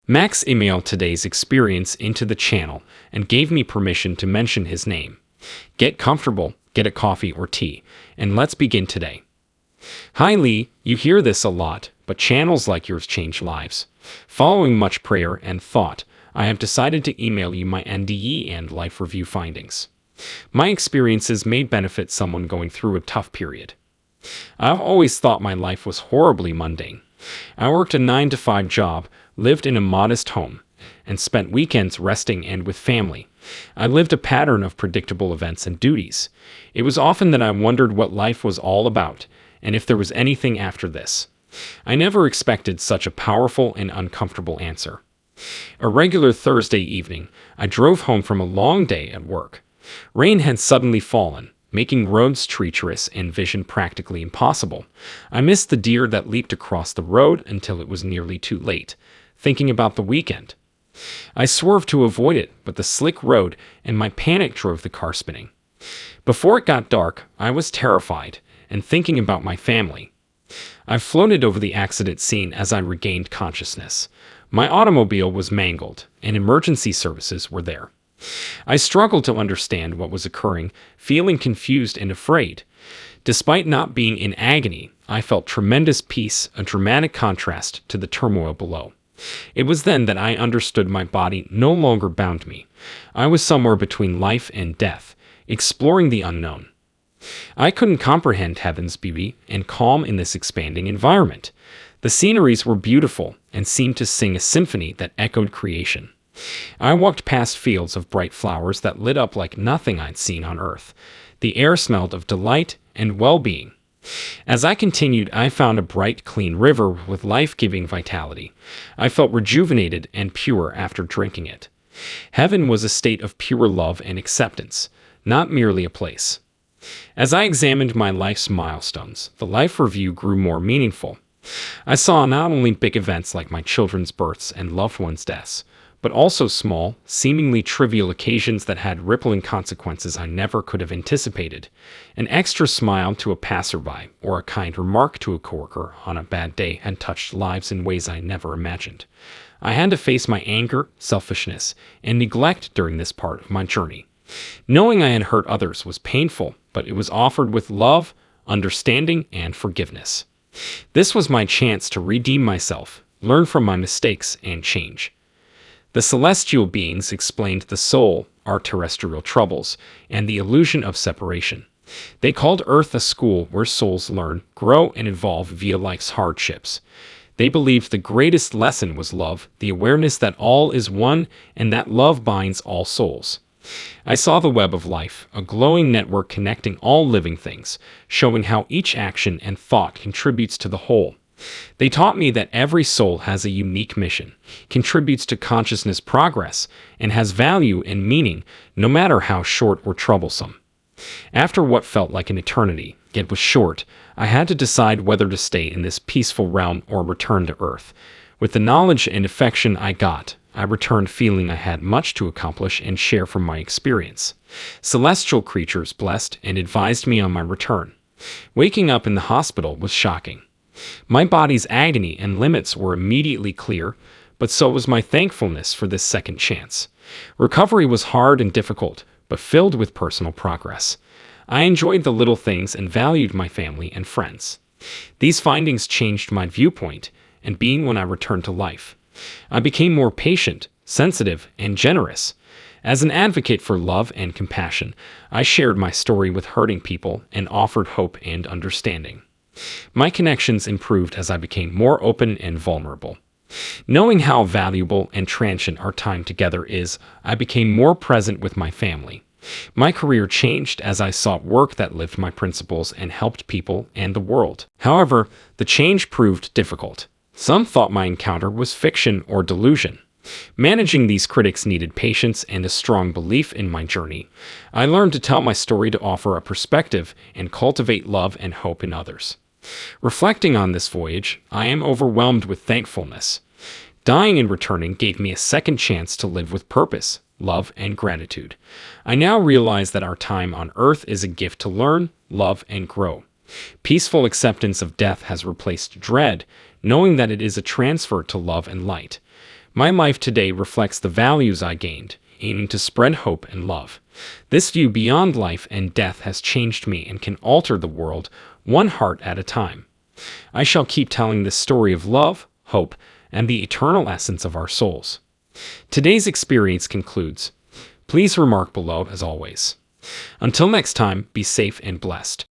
Max emailed today's experience into the channel and gave me permission to mention his name. Get comfortable, get a coffee or tea, and let's begin today. Hi Lee, you hear this a lot, but channels like yours change lives. Following much prayer and thought, I have decided to email you my NDE and life review findings. My experiences may benefit someone going through a tough period. I've always thought my life was horribly mundane. I worked a 9-to-5 job, lived in a modest home, and spent weekends resting and with family. I lived a pattern of predictable events and duties. It was often that I wondered what life was all about, and if there was anything after this. I never expected such a powerful and uncomfortable answer. A regular Thursday evening, I drove home from a long day at work. Rain had suddenly fallen, making roads treacherous and vision practically impossible. I missed the deer that leaped across the road until it was nearly too late, thinking about the weekend. I swerved to avoid it, but the slick road and my panic drove the car spinning. Before it got dark, I was terrified and thinking about my family. I floated over the accident scene as I regained consciousness. My automobile was mangled, and emergency services were there. I struggled to understand what was occurring, feeling confused and afraid. Despite not being in agony, I felt tremendous peace, a dramatic contrast to the turmoil below. It was then that I understood my body no longer bound me. I was somewhere between life and death, exploring the unknown. I couldn't comprehend heaven's beauty and calm in this expanding environment. The sceneries were beautiful and seemed to sing a symphony that echoed creation. I walked past fields of bright flowers that lit up like nothing I'd seen on earth. The air smelled of delight and well-being. As I continued, I found a bright, clean river with life-giving vitality. I felt rejuvenated and pure after drinking it. Heaven was a state of pure love and acceptance, not merely a place. As I examined my life's milestones, the life review grew more meaningful. I saw not only big events like my children's births and loved ones' deaths, but also small, seemingly trivial occasions that had rippling consequences I never could have anticipated. An extra smile to a passerby or a kind remark to a coworker on a bad day had touched lives in ways I never imagined. I had to face my anger, selfishness, and neglect during this part of my journey. Knowing I had hurt others was painful, but it was offered with love, understanding, and forgiveness. This was my chance to redeem myself, learn from my mistakes, and change. The celestial beings explained the soul, our terrestrial troubles, and the illusion of separation. They called Earth a school where souls learn, grow, and evolve via life's hardships. They believed the greatest lesson was love, the awareness that all is one and that love binds all souls. I saw the web of life, a glowing network connecting all living things, showing how each action and thought contributes to the whole. They taught me that every soul has a unique mission, contributes to consciousness progress, and has value and meaning, no matter how short or troublesome. After what felt like an eternity, yet was short, I had to decide whether to stay in this peaceful realm or return to Earth. With the knowledge and affection I got, I returned feeling I had much to accomplish and share from my experience. Celestial creatures blessed and advised me on my return. Waking up in the hospital was shocking. My body's agony and limits were immediately clear, but so was my thankfulness for this second chance. Recovery was hard and difficult, but filled with personal progress. I enjoyed the little things and valued my family and friends. These findings changed my viewpoint and being when I returned to life. I became more patient, sensitive, and generous. As an advocate for love and compassion, I shared my story with hurting people and offered hope and understanding. My connections improved as I became more open and vulnerable. Knowing how valuable and transient our time together is, I became more present with my family. My career changed as I sought work that lived my principles and helped people and the world. However, the change proved difficult. Some thought my encounter was fiction or delusion. Managing these critics needed patience and a strong belief in my journey. I learned to tell my story to offer a perspective and cultivate love and hope in others. Reflecting on this voyage, I am overwhelmed with thankfulness. Dying and returning gave me a second chance to live with purpose, love, and gratitude. I now realize that our time on earth is a gift to learn, love, and grow. Peaceful acceptance of death has replaced dread, knowing that it is a transfer to love and light. My life today reflects the values I gained, aiming to spread hope and love. This view beyond life and death has changed me and can alter the world one heart at a time. I shall keep telling this story of love, hope, and the eternal essence of our souls. Today's experience concludes. Please remark below as always. Until next time, be safe and blessed.